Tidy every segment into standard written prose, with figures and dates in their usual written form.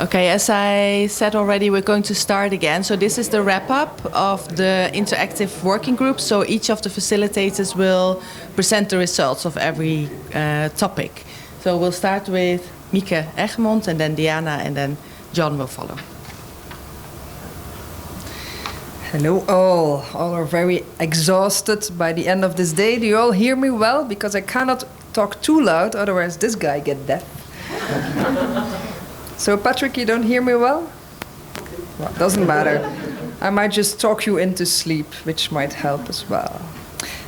Okay, as I said already, we're going to start again. So this is the wrap-up of the interactive working group. So each of the facilitators will present the results of every topic. So we'll start with Mieke Egmond, and then Diana, and then John will follow. Hello all. All are very exhausted by the end of this day. Do you all hear me well? Because I cannot talk too loud, otherwise this guy get deaf. So Patrick, you don't hear me well? Well, doesn't matter. I might just talk you into sleep, which might help as well.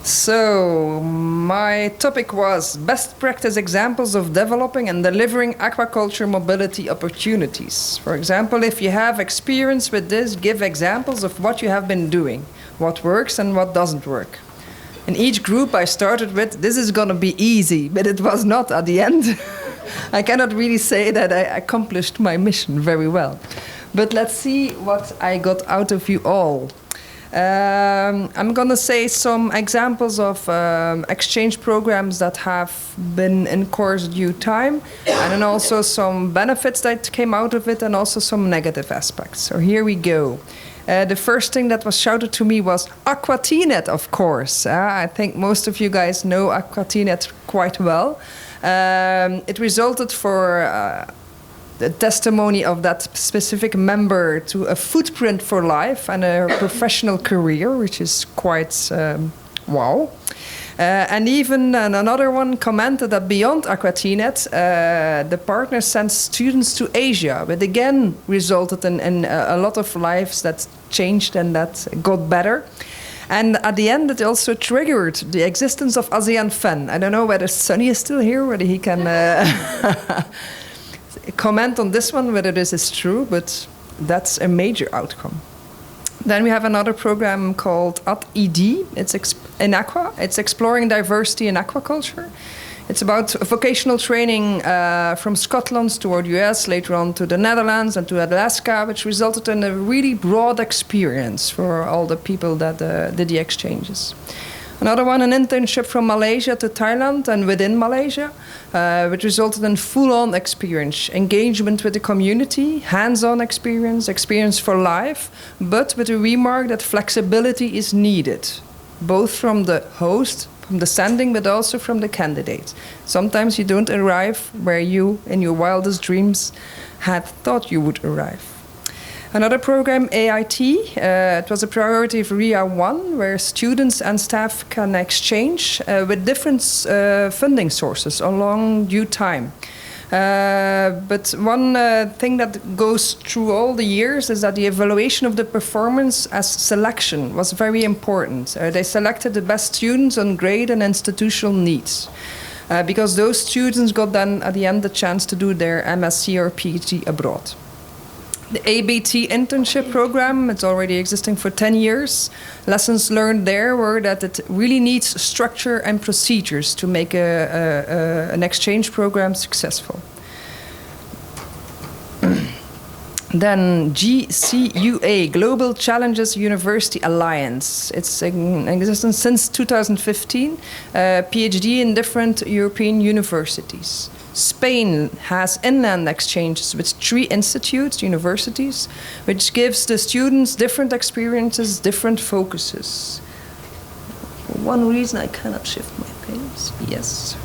So my topic was best practice examples of developing and delivering aquaculture mobility opportunities. For example, if you have experience with this, give examples of what you have been doing, what works and what doesn't work. In each group I started with, this is going to be easy, but it was not at the end. I cannot really say that I accomplished my mission very well. But let's see what I got out of you all. I'm going to say some examples of exchange programs that have been in course due time, and then also some benefits that came out of it, and also some negative aspects. So here we go. The first thing that was shouted to me was Aquatinet, of course. I think most of you guys know Aquatinet quite well. It resulted for the testimony of that specific member to a footprint for life and a professional career, which is quite wow. And even another one commented that beyond Aquatinet, the partner sent students to Asia, but again resulted in a lot of lives that changed and that got better. And at the end, it also triggered the existence of ASEAN FEN. I don't know whether Sunny is still here, whether he can comment on this one, whether this is true, but that's a major outcome. Then we have another program called AT-ED. It's in aqua. It's exploring diversity in aquaculture. It's about vocational training from Scotland toward US, later on to the Netherlands and to Alaska, which resulted in a really broad experience for all the people that did the exchanges. Another one, an internship from Malaysia to Thailand and within Malaysia, which resulted in full-on experience, engagement with the community, hands-on experience for life, but with a remark that flexibility is needed, both from the host, from the sending, but also from the candidate. Sometimes you don't arrive where you, in your wildest dreams, had thought you would arrive. Another program, AIT, it was a priority of RIA 1, where students and staff can exchange with different funding sources along due time. But one thing that goes through all the years is that the evaluation of the performance as selection was very important. They selected the best students on grade and institutional needs. Because those students got then at the end the chance to do their MSc or PhD abroad. The ABT internship program, it's already existing for 10 years. Lessons learned there were that it really needs structure and procedures to make an exchange program successful. Then GCUA, Global Challenges University Alliance. It's in existence since 2015, PhD in different European universities. Spain has inland exchanges with 3 institutes, universities, which gives the students different experiences, different focuses. For one reason, I cannot shift my page. Yes.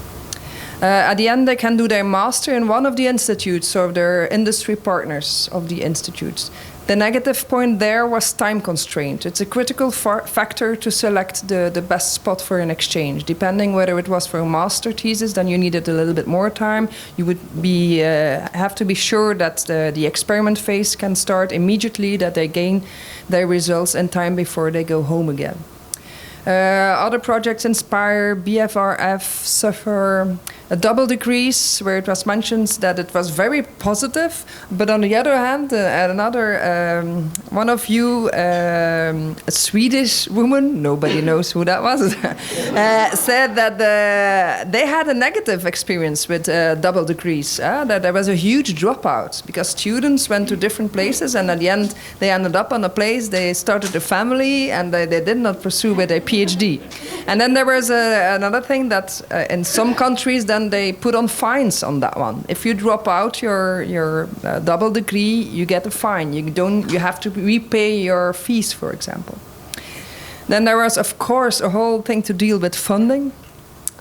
At the end, they can do their master in one of the institutes or their industry partners of the institutes. The negative point there was time constraint. It's a critical factor to select the best spot for an exchange. Depending whether it was for a master thesis, then you needed a little bit more time. You would have to be sure that the experiment phase can start immediately, that they gain their results in time before they go home again. Other projects inspire BFRF, suffer double degrees, where it was mentioned that it was very positive, but on the other hand, one of you, a Swedish woman, nobody knows who that was, said that they had a negative experience with double degrees, that there was a huge dropout because students went to different places and at the end they ended up on a place, they started a family and they did not pursue with a PhD. And then there was another thing that in some countries then then they put on fines on that one. If you drop out your double degree, you get a fine. You have to repay your fees, for example. Then there was, of course, a whole thing to deal with funding.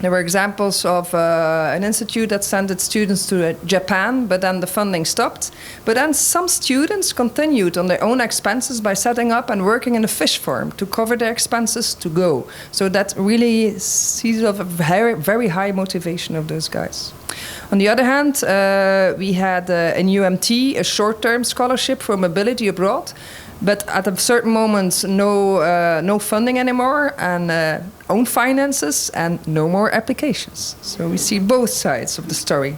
There were examples of an institute that sent its students to Japan, but then the funding stopped. But then some students continued on their own expenses by setting up and working in a fish farm to cover their expenses to go. So that really sees of a very, very high motivation of those guys. On the other hand, we had in UMT a short-term scholarship for mobility abroad. But at a certain moment, no funding anymore, and own finances, and no more applications. So we see both sides of the story.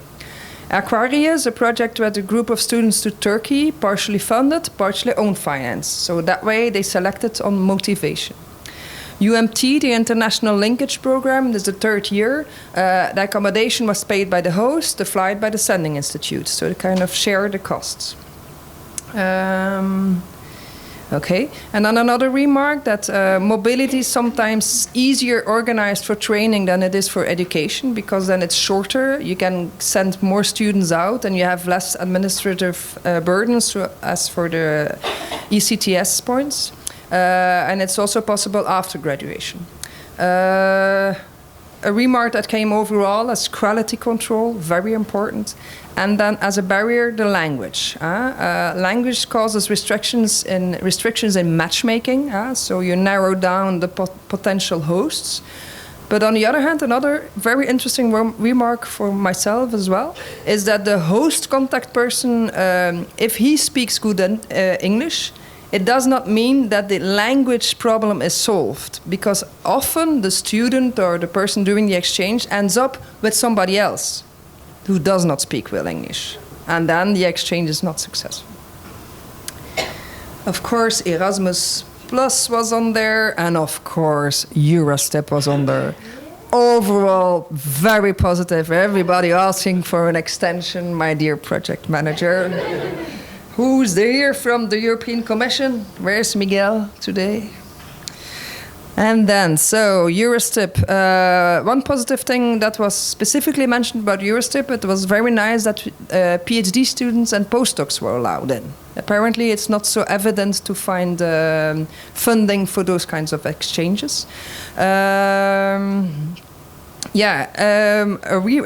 Aquarius, a project with a group of students to Turkey, partially funded, partially own financed. So that way they selected on motivation. UMT, the International Linkage Program, this is the third year. The accommodation was paid by the host, the flight by the sending institute. So they kind of share the costs. Okay, and then another remark that mobility is sometimes easier organized for training than it is for education, because then it's shorter, you can send more students out and you have less administrative burdens as for the ECTS points. And it's also possible after graduation. A remark that came overall as quality control, very important. And then as a barrier, the language. Language causes restrictions in matchmaking, so you narrow down the potential hosts. But on the other hand, another very interesting remark for myself as well is that the host contact person, if he speaks good English, it does not mean that the language problem is solved, because often the student or the person doing the exchange ends up with somebody else who does not speak well English. And then the exchange is not successful. Of course, Erasmus Plus was on there, and of course, Eurostep was on there. Overall, very positive. Everybody asking for an extension, my dear project manager. Who's there from the European Commission? Where's Miguel today? And then, so Eurostep. One positive thing that was specifically mentioned about Eurostep, it was very nice that PhD students and postdocs were allowed in. Apparently, it's not so evident to find funding for those kinds of exchanges. A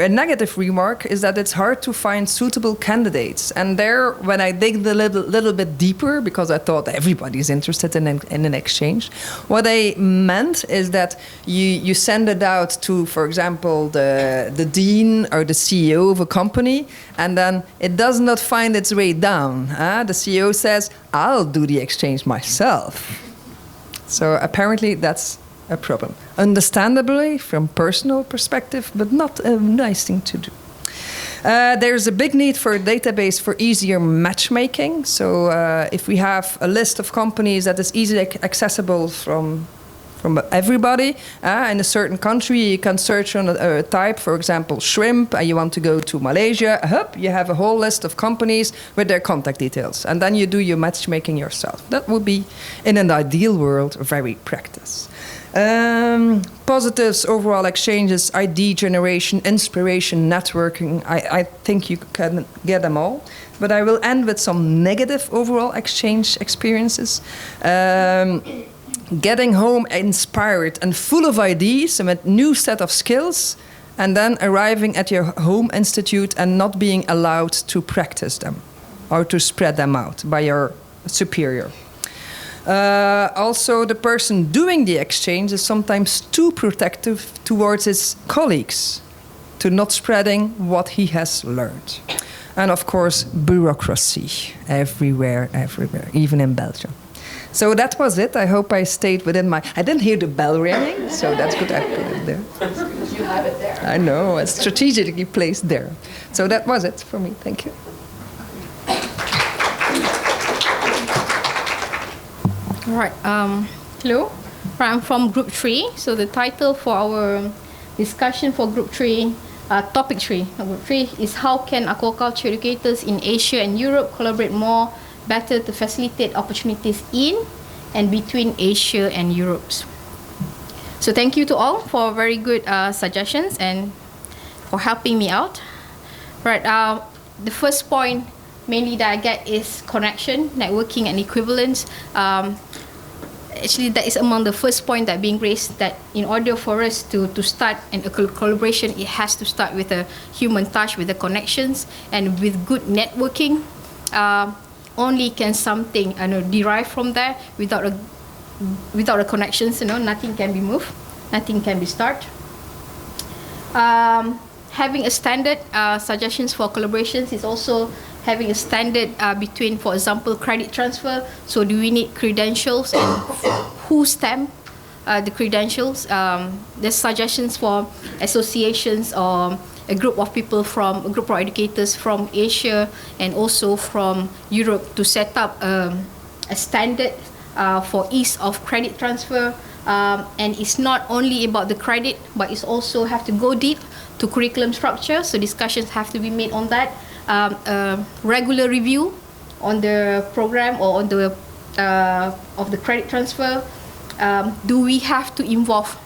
negative remark is that it's hard to find suitable candidates. And there, when I dig a little bit deeper, because I thought everybody's interested in an exchange, what I meant is that you send it out to, for example, the dean or the CEO of a company, and then it does not find its way down. The CEO says, I'll do the exchange myself. So apparently that's a problem. Understandably, from personal perspective, but not a nice thing to do. There's a big need for a database for easier matchmaking. So if we have a list of companies that is easily accessible from everybody, in a certain country, you can search on a type, for example, shrimp, and you want to go to Malaysia, you have a whole list of companies with their contact details. And then you do your matchmaking yourself. That would be, in an ideal world, very practice. Positives, overall exchanges, ID generation, inspiration, networking. I think you can get them all. But I will end with some negative overall exchange experiences. Getting home inspired and full of ideas and with new set of skills, and then arriving at your home institute and not being allowed to practice them or to spread them out by your superior. Also, the person doing the exchange is sometimes too protective towards his colleagues, to not spreading what he has learned. And of course, bureaucracy everywhere, even in Belgium. So that was it. I hope I stayed within my... I didn't hear the bell ringing, so that's good I put it there. You have it there. I know, it's strategically placed there. So that was it for me. Thank you. All right. Hello. I'm from Group 3. So the title for our discussion for Group 3, Topic 3 of Group 3 is how can aquaculture educators in Asia and Europe collaborate more better to facilitate opportunities in and between Asia and Europe. So thank you to all for very good suggestions and for helping me out. Right. The first point mainly that I get is connection, networking, and equivalence. Actually, that is among the first point that being raised, that in order for us to start a collaboration, it has to start with a human touch, with the connections, and with good networking. Only can something derive from there. Without the connections, nothing can be moved, nothing can be started. Having a standard, suggestions for collaborations is also having a standard between, for example, credit transfer. So do we need credentials, and who stamp the credentials? There's suggestions for associations or a group of educators from Asia and also from Europe to set up a standard for ease of credit transfer. And it's not only about the credit, but it's also have to go deep to curriculum structure. So discussions have to be made on that. Regular review on the program or on the of the credit transfer. Do we have to involve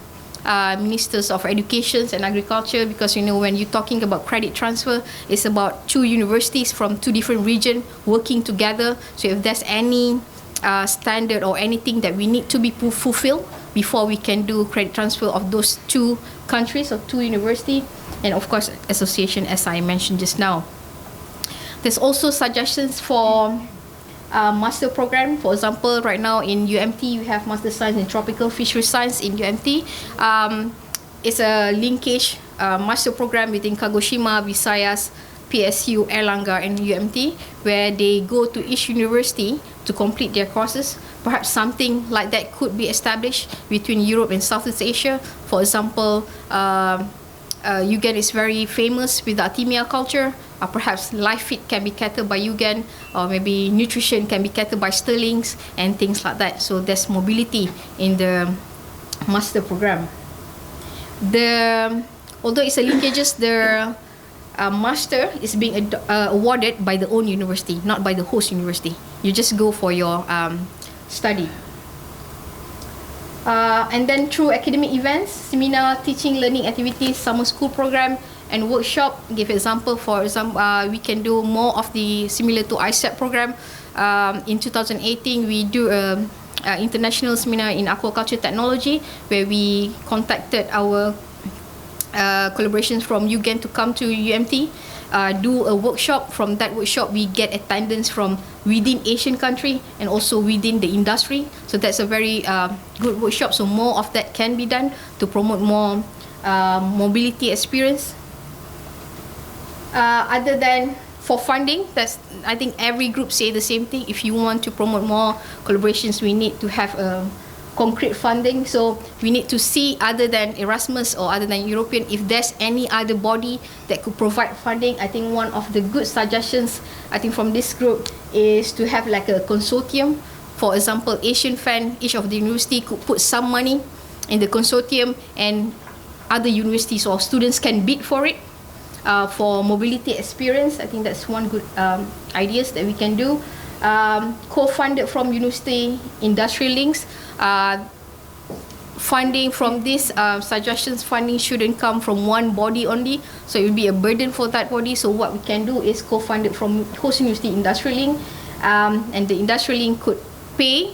ministers of education and agriculture? Because when you're talking about credit transfer, it's about two universities from two different regions working together. So if there's any standard or anything that we need to be fulfilled before we can do credit transfer of those two countries or two universities, and of course association, as I mentioned just now. There's also suggestions for master program. For example, right now in UMT, you have Master Science in Tropical Fishery Science in UMT. It's a linkage master program between Kagoshima, Visayas, PSU, Erlangga, and UMT, where they go to each university to complete their courses. Perhaps something like that could be established between Europe and Southeast Asia. For example, UGAN is very famous with the Artemia culture. Perhaps life fit can be catered by UGAN, or maybe nutrition can be catered by Sterling's and things like that. So there's mobility in the master program. Although it's a linkages, the master is being awarded by the own university, not by the host university. You just go for your study. And then through academic events, seminar, teaching, learning activities, summer school program, and workshop. Give example. For example, we can do more of the similar to ICEP program. In 2018, we do a international seminar in aquaculture technology, where we contacted our collaborations from UGAN to come to UMT, do a workshop. From that workshop, we get attendance from within Asian country and also within the industry. So that's a very good workshop. So more of that can be done to promote more mobility experience. Other than for funding, I think every group say the same thing. If you want to promote more collaborations, we need to have concrete funding. So we need to see, other than Erasmus or other than European, if there's any other body that could provide funding. I think one of the good suggestions, I think from this group, is to have like a consortium. For example, Asian Fan, each of the university could put some money in the consortium, and other universities or students can bid for it. For mobility experience, I think that's one good ideas that we can do. Co-funded from university industrial links. Funding from this suggestions, funding shouldn't come from one body only, so it will be a burden for that body. So what we can do is co-funded from host university industrial link, and the industrial link could pay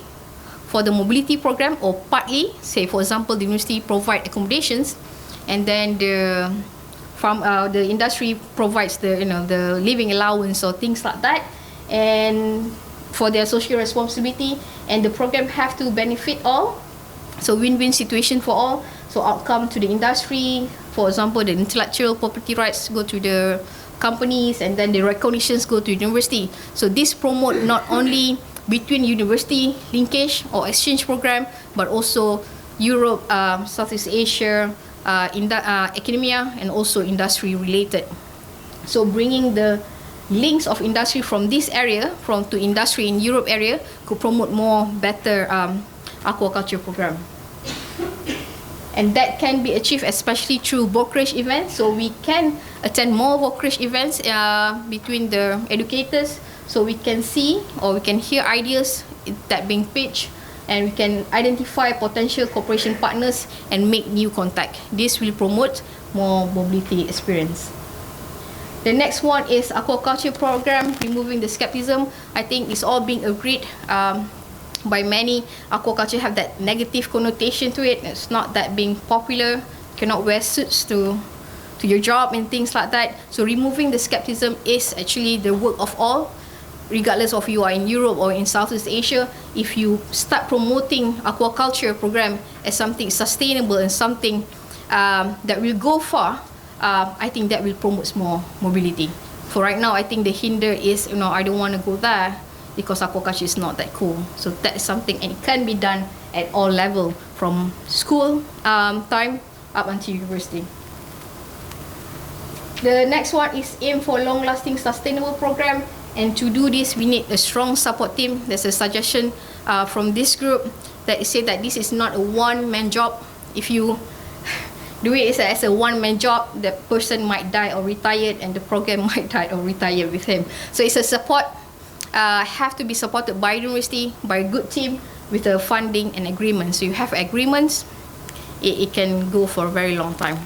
for the mobility program, or partly, say for example, the university provide accommodations, and then the industry provides the living allowance or things like that, and for their social responsibility, and the program have to benefit all. So win-win situation for all. So outcome to the industry, for example, the intellectual property rights go to the companies, and then the recognitions go to university. So this promote not only between university linkage or exchange program, but also Europe, Southeast Asia, academia, and also industry related. So bringing the links of industry from this area to industry in Europe area could promote more better aquaculture program. And that can be achieved especially through brokerage events. So we can attend more brokerage events between the educators, so we can see or we can hear ideas that being pitched, and we can identify potential cooperation partners and make new contact. This will promote more mobility experience. The next one is aquaculture program, removing the skepticism. I think it's all being agreed by many. Aquaculture have that negative connotation to it. It's not that being popular. You cannot wear suits to your job and things like that. So removing the skepticism is actually the work of all, regardless of you are in Europe or in Southeast Asia. If you start promoting aquaculture program as something sustainable and something that will go far, I think that will promote more mobility. For right now, I think the hinder is, I don't want to go there because aquaculture is not that cool. So that is something, and it can be done at all level, from school time up until university. The next one is aim for long-lasting sustainable program, and to do this we need a strong support team. There's a suggestion from this group that say that this is not a one-man job. If you do it as a one-man job, the person might die or retire, and the program might die or retire with him. So it's a support, have to be supported by university, by a good team with a funding and agreement. So you have agreements, it can go for a very long time.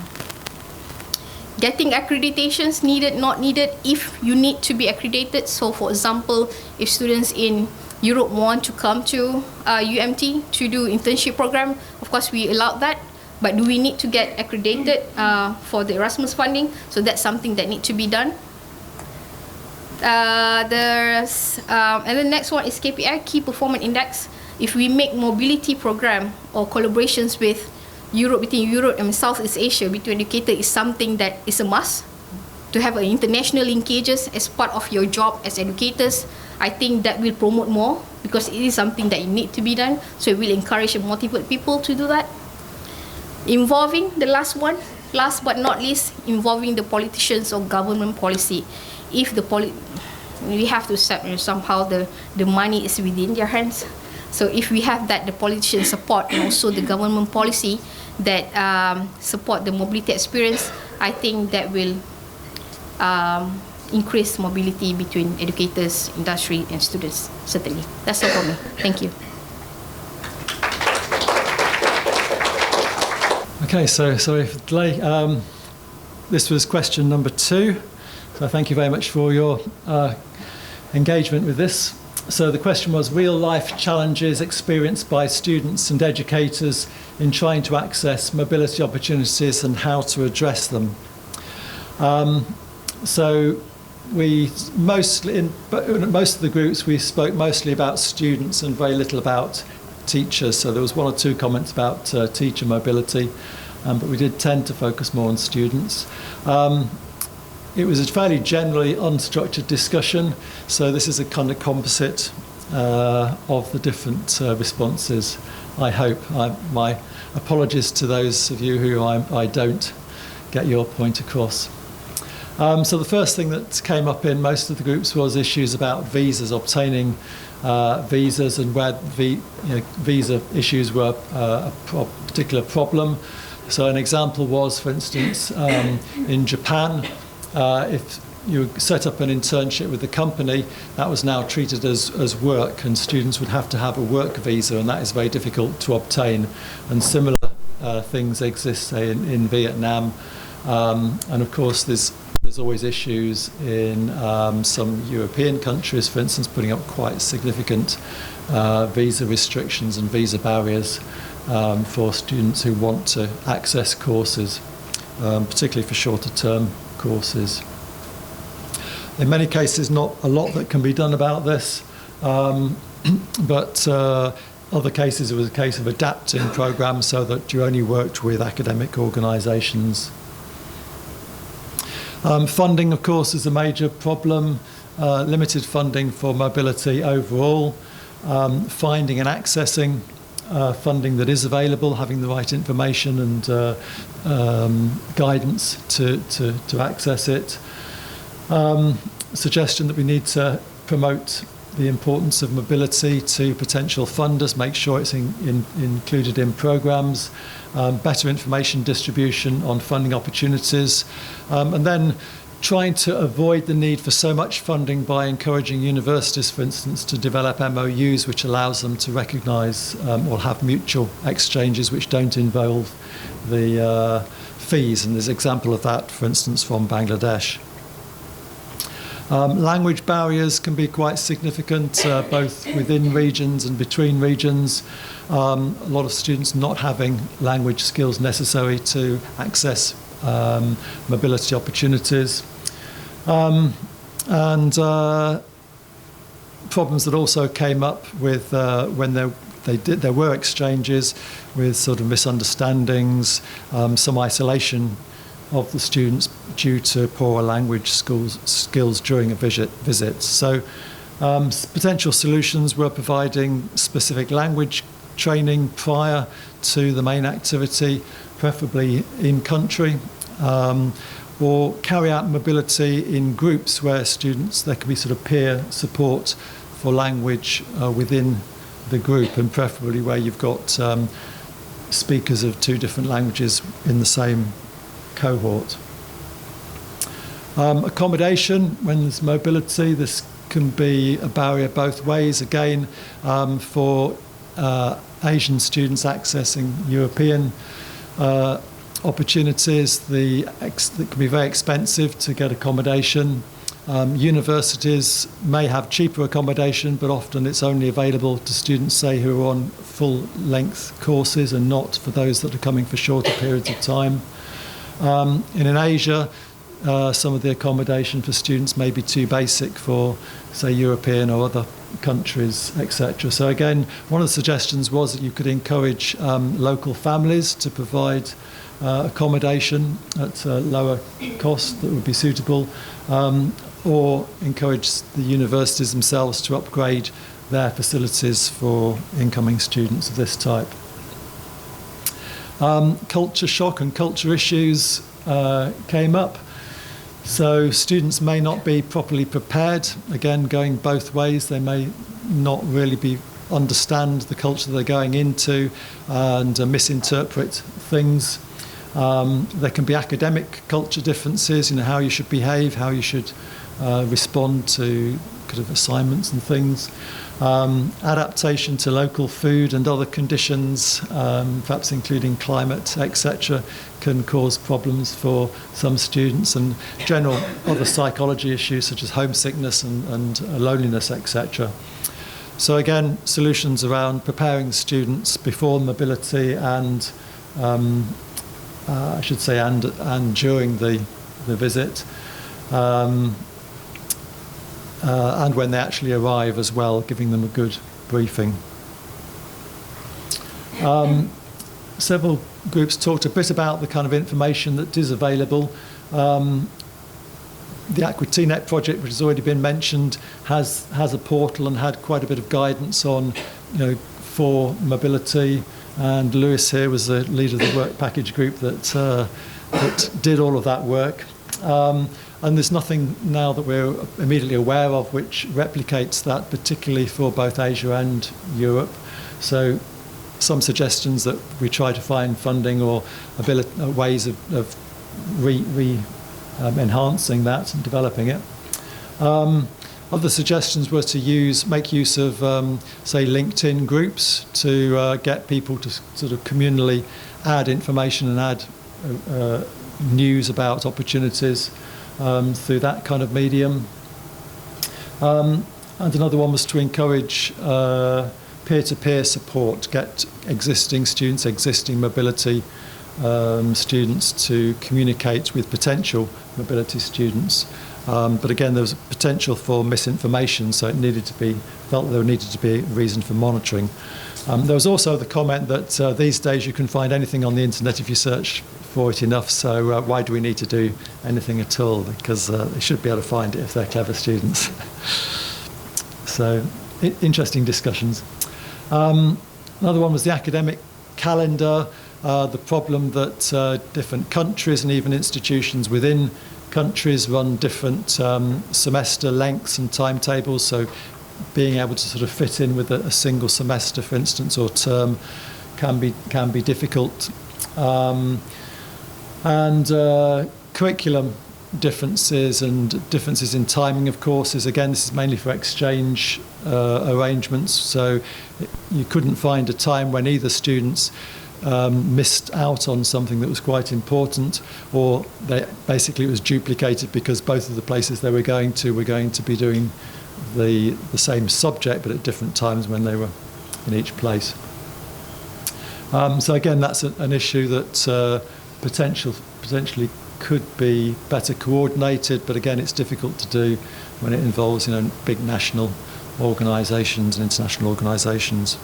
Getting accreditations, needed, not needed, if you need to be accredited. So for example, if students in Europe want to come to UMT to do internship program, of course we allow that, but do we need to get accredited for the Erasmus funding? So that's something that needs to be done. And the next one is KPI, Key Performance Index. If we make mobility program or collaborations with Europe, between Europe and Southeast Asia, between educators, is something that is a must. To have an international linkages as part of your job as educators, I think that will promote more, because it is something that you need to be done. So it will encourage and motivate people to do that. Involving the last one, last but not least, involving the politicians or government policy. If the we have to somehow the money is within their hands. So if we have that, the politician support and also the government policy that support the mobility experience, I think that will increase mobility between educators, industry, and students, certainly. That's all for me. Thank you. Okay, so sorry for the delay. This was question number 2. So thank you very much for your engagement with this. So the question was real-life challenges experienced by students and educators in trying to access mobility opportunities and how to address them. So we mostly, in most of the groups, we spoke mostly about students and very little about teachers. So there was 1 or 2 comments about teacher mobility, but we did tend to focus more on students. It was a fairly generally unstructured discussion, so this is a kind of composite of the different responses, I hope. My apologies to those of you who I don't get your point across. So the first thing that came up in most of the groups was issues about visas, obtaining visas, and where visa issues were a particular problem. So an example was, for instance, in Japan, if you set up an internship with the company, that was now treated as work, and students would have to have a work visa, and that is very difficult to obtain. And similar things exist, say, in Vietnam. And of course, there's always issues in some European countries, for instance, putting up quite significant visa restrictions and visa barriers for students who want to access courses, particularly for shorter term courses. In many cases, not a lot that can be done about this, but other cases it was a case of adapting programs so that you only worked with academic organisations. Funding, of course, is a major problem. Limited funding for mobility overall. Finding and accessing funding that is available, having the right information and guidance to access it. Suggestion that we need to promote the importance of mobility to potential funders, make sure it's included in programs, better information distribution on funding opportunities, and then trying to avoid the need for so much funding by encouraging universities, for instance, to develop MOUs which allows them to recognise or have mutual exchanges which don't involve the fees, and there's an example of that, for instance, from Bangladesh. Language barriers can be quite significant, both within regions and between regions. A lot of students not having language skills necessary to access mobility opportunities. And problems that also came up with when there were exchanges, with sort of misunderstandings, some isolation of the students due to poorer language skills during a visit. So potential solutions were providing specific language training prior to the main activity, preferably in country, or carry out mobility in groups where there could be sort of peer support for language within the group, and preferably where you've got speakers of two different languages in the same cohort. Accommodation, when there's mobility, this can be a barrier both ways. Again, for Asian students accessing European opportunities, it can be very expensive to get accommodation. Universities may have cheaper accommodation, but often it's only available to students, say, who are on full-length courses, and not for those that are coming for shorter periods of time. And in Asia, some of the accommodation for students may be too basic for, say, European or other countries, etc. So again, one of the suggestions was that you could encourage local families to provide accommodation at a lower cost that would be suitable, or encourage the universities themselves to upgrade their facilities for incoming students of this type. Culture shock and culture issues came up. So students may not be properly prepared, again going both ways. They may not really understand the culture they're going into, and misinterpret things. There can be academic culture differences, how you should behave, how you should respond to kind of assignments and things. Adaptation to local food and other conditions, perhaps including climate, etc., can cause problems for some students, and general other psychology issues such as homesickness and loneliness, etc. So again, solutions around preparing students before mobility and I should say and during the visit, and when they actually arrive as well, giving them a good briefing. Several groups talked a bit about the kind of information that is available. The Aquatinet project, which has already been mentioned, has a portal and had quite a bit of guidance on, for mobility. And Lewis here was the leader of the work package group that did all of that work. And there's nothing now that we're immediately aware of which replicates that, particularly for both Asia and Europe. So some suggestions that we try to find funding or ways of enhancing that and developing it. Other suggestions were to make use of, say, LinkedIn groups to get people to sort of communally add information and add news about opportunities through that kind of medium. And another one was to encourage peer-to-peer support, get existing students, existing mobility students to communicate with potential mobility students. But again, there was potential for misinformation, so there needed to be a reason for monitoring. There was also the comment that these days you can find anything on the internet if you search for it enough, so why do we need to do anything at all? Because they should be able to find it if they're clever students. So, interesting discussions. Another one was the academic calendar, the problem that different countries and even institutions within countries run different semester lengths and timetables, so being able to sort of fit in with a single semester, for instance, or term can be difficult. And curriculum differences and differences in timing of courses. Again, this is mainly for exchange arrangements, so you couldn't find a time when either students missed out on something that was quite important, or basically it was duplicated because both of the places they were going to be doing the same subject, but at different times when they were in each place. So again, that's an issue that potentially could be better coordinated, but again, it's difficult to do when it involves, big national organisations and international organisations.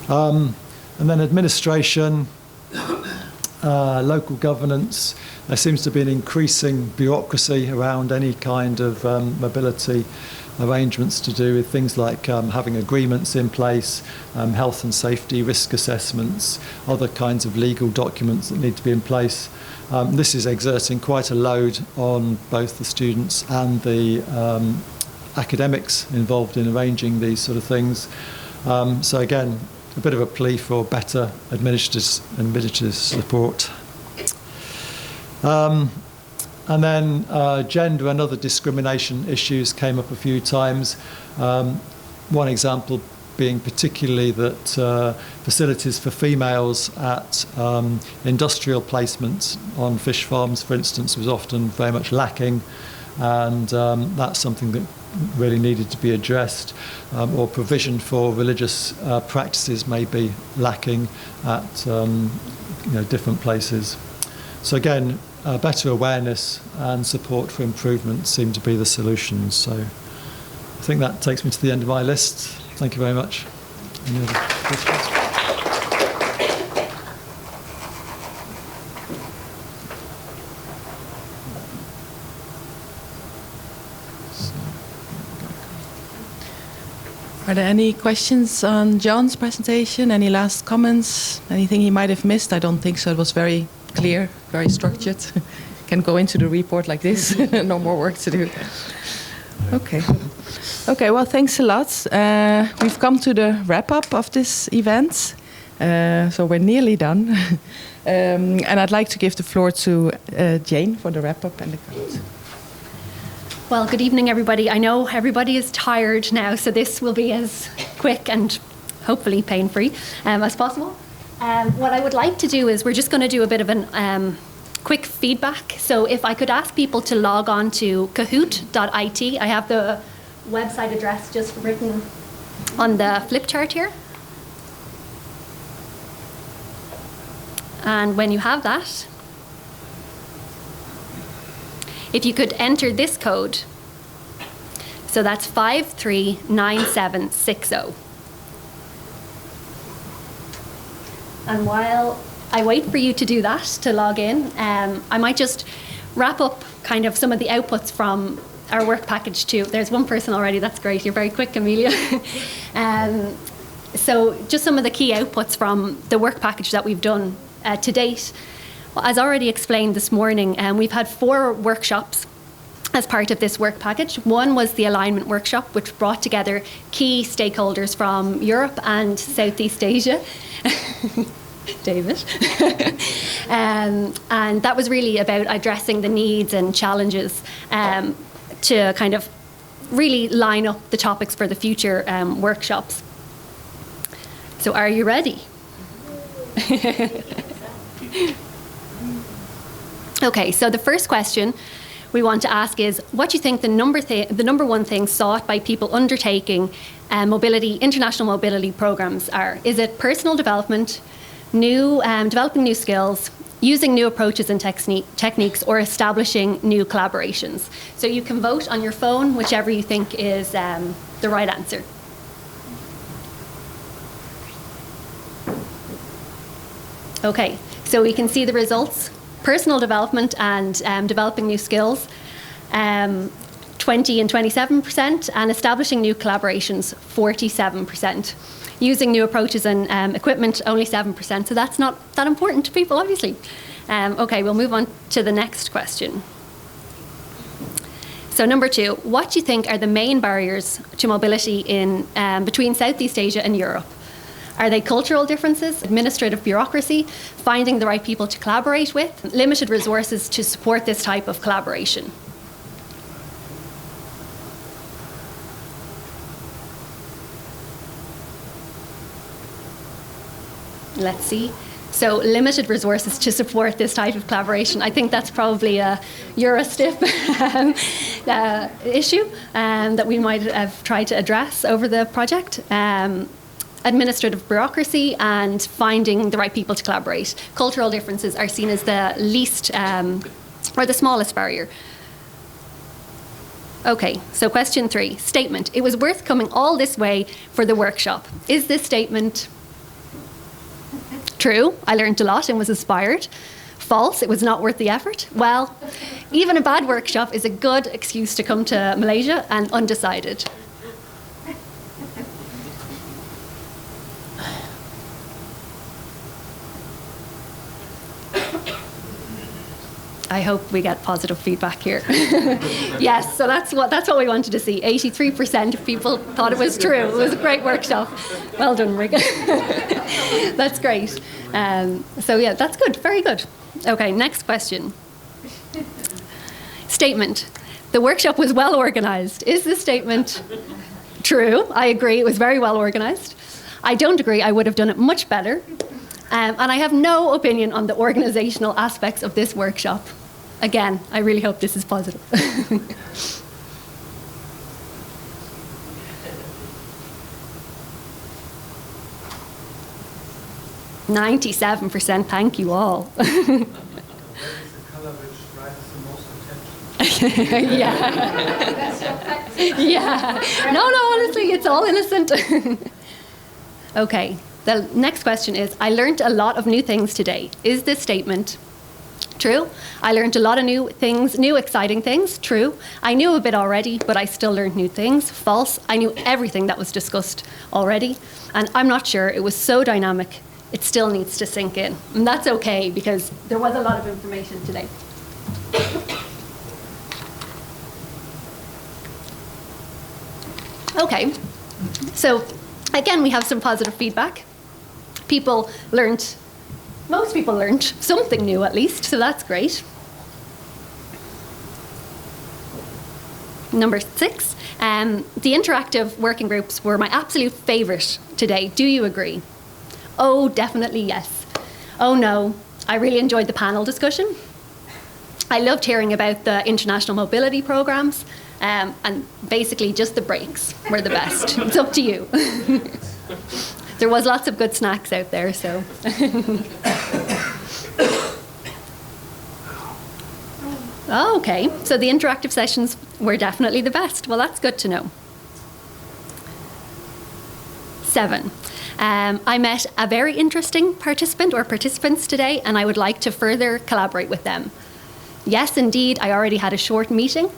And then administration, local governance. There seems to be an increasing bureaucracy around any kind of mobility arrangements to do with things like having agreements in place, health and safety, risk assessments, other kinds of legal documents that need to be in place. This is exerting quite a load on both the students and the academics involved in arranging these sort of things. So again, a bit of a plea for better administrative support. And then gender and other discrimination issues came up a few times. One example being particularly that facilities for females at industrial placements on fish farms, for instance, was often very much lacking, and that's something that really needed to be addressed, or provision for religious practices may be lacking at different places. So again, better awareness and support for improvement seem to be the solutions. So I think that takes me to the end of my list. Thank you very much. Any other questions? Are there any questions on John's presentation? Any last comments? Anything he might have missed? I don't think so. It was very clear, very structured. Can go into the report like this. No more work to do. Okay. Okay, well, thanks a lot. We've come to the wrap-up of this event. So we're nearly done. And I'd like to give the floor to Jane for the wrap-up and the comments. Well, good evening, everybody. I know everybody is tired now, so this will be as quick and hopefully pain-free as possible. What I would like to do is we're just going to do a bit of an quick feedback. So if I could ask people to log on to kahoot.it. I have the website address just written on the flip chart here. And when you have that, if you could enter this code, so that's 539760. And while I wait for you to do that, to log in, I might just wrap up kind of some of the outputs from our work package too. There's one person already, that's great, you're very quick, Amelia. So just some of the key outputs from the work package that we've done to date. Well, as already explained this morning, we've had 4 workshops as part of this work package. One was the alignment workshop, which brought together key stakeholders from Europe and Southeast Asia. David. And that was really about addressing the needs and challenges to kind of really line up the topics for the future workshops. So are you ready? Okay, so the first question we want to ask is, what do you think the number one thing sought by people undertaking international mobility programs are? Is it personal development, developing new skills, using new approaches and techniques, or establishing new collaborations? So you can vote on your phone, whichever you think is the right answer. Okay, so we can see the results. Personal development and developing new skills, 20 and 27%, and establishing new collaborations, 47%. Using new approaches and equipment, only 7%. So that's not that important to people, obviously. Okay, we'll move on to the next question. So number 2, what do you think are the main barriers to mobility in between Southeast Asia and Europe? Are they cultural differences, administrative bureaucracy, finding the right people to collaborate with, limited resources to support this type of collaboration? Let's see. So limited resources to support this type of collaboration. I think that's probably a Eurostip issue that we might have tried to address over the project. Administrative bureaucracy and finding the right people to collaborate. Cultural differences are seen as the least or the smallest barrier. Okay, so question 3, statement. It was worth coming all this way for the workshop. Is this statement true? I learned a lot and was inspired. False, it was not worth the effort. Well, even a bad workshop is a good excuse to come to Malaysia, and undecided. I hope we get positive feedback here. Yes, so that's what we wanted to see. 83% of people thought it was true. It was a great workshop. Well done, Rig. That's great. So yeah, that's good. Very good. Okay, next question. Statement. The workshop was well organised. Is this statement true? I agree. It was very well organised. I don't agree. I would have done it much better. And I have no opinion on the organisational aspects of this workshop. Again, I really hope this is positive. 97%, thank you all. Yeah. Yeah. No, honestly, it's all innocent. Okay, the next question is, I learned a lot of new things today. Is this statement true? I learned a lot of new things, new exciting things. True. I knew a bit already, but I still learned new things. False. I knew everything that was discussed already. And I'm not sure. It was so dynamic. It still needs to sink in. And that's okay, because there was a lot of information today. Okay. So, again, we have some positive feedback. Most people learned something new at least, so that's great. Number 6, the interactive working groups were my absolute favourite today. Do you agree? Oh, definitely yes. Oh no, I really enjoyed the panel discussion. I loved hearing about the international mobility programmes, and basically just the breaks were the best. It's up to you. There was lots of good snacks out there, so. Oh, okay, so the interactive sessions were definitely the best. Well, that's good to know. 7. I met a very interesting participant or participants today, and I would like to further collaborate with them. Yes, indeed, I already had a short meeting.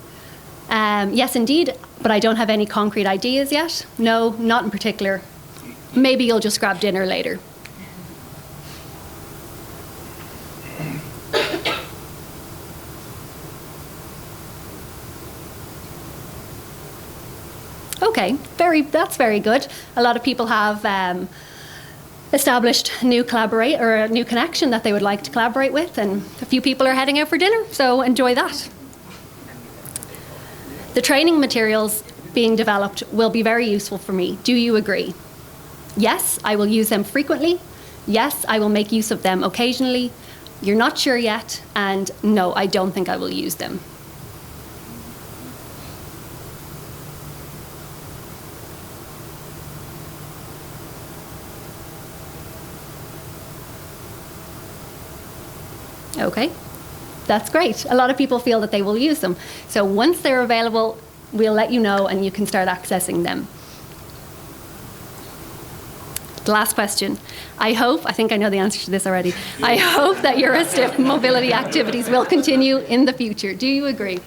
Yes, indeed, but I don't have any concrete ideas yet. No, not in particular. Maybe you'll just grab dinner later. Okay, that's very good. A lot of people have established a new connection that they would like to collaborate with, and a few people are heading out for dinner, so enjoy that. The training materials being developed will be very useful for me. Do you agree? Yes, I will use them frequently. Yes, I will make use of them occasionally. You're not sure yet, and no, I don't think I will use them. Okay, that's great. A lot of people feel that they will use them. So once they're available, we'll let you know and you can start accessing them. The last question. I think I know the answer to this already. I hope that Eurostip mobility activities will continue in the future. Do you agree?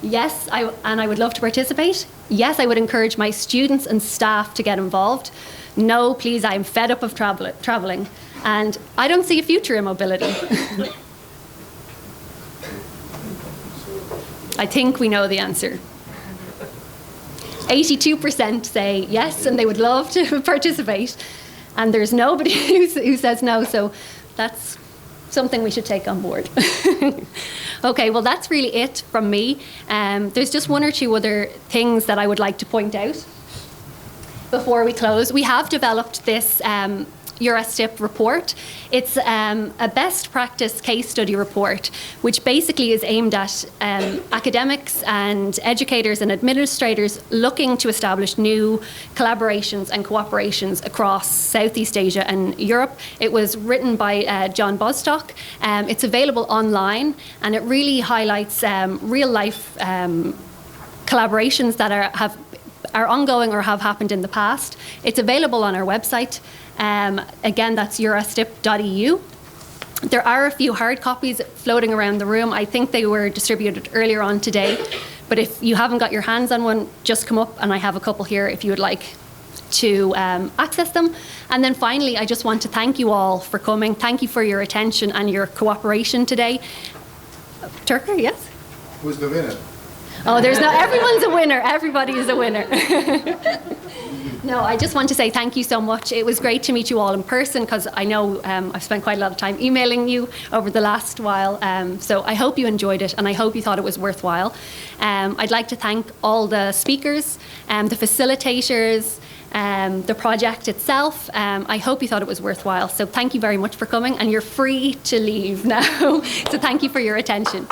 Yes, and I would love to participate. Yes, I would encourage my students and staff to get involved. No, please, I'm fed up of travelling. And I don't see a future in mobility. I think we know the answer. 82% say yes, and they would love to participate. And there's nobody who says no, so that's something we should take on board. Okay, well, that's really it from me. There's just one or two other things that I would like to point out before we close. We have developed this EuroSTIP report. It's a best practice case study report, which basically is aimed at academics and educators and administrators looking to establish new collaborations and cooperations across Southeast Asia and Europe. It was written by John Bostock. It's available online, and it really highlights real-life collaborations that are ongoing or have happened in the past. It's available on our website. Again, that's eurostip.eu. There are a few hard copies floating around the room. I think they were distributed earlier on today. But if you haven't got your hands on one, just come up, and I have a couple here if you would like to access them. And then finally, I just want to thank you all for coming. Thank you for your attention and your cooperation today. Turker, yes? Who's the winner? Oh, everyone's a winner. Everybody is a winner. No, I just want to say thank you so much. It was great to meet you all in person, because I know I've spent quite a lot of time emailing you over the last while. So I hope you enjoyed it, and I hope you thought it was worthwhile. I'd like to thank all the speakers, the facilitators, the project itself. I hope you thought it was worthwhile. So thank you very much for coming, and you're free to leave now. So thank you for your attention.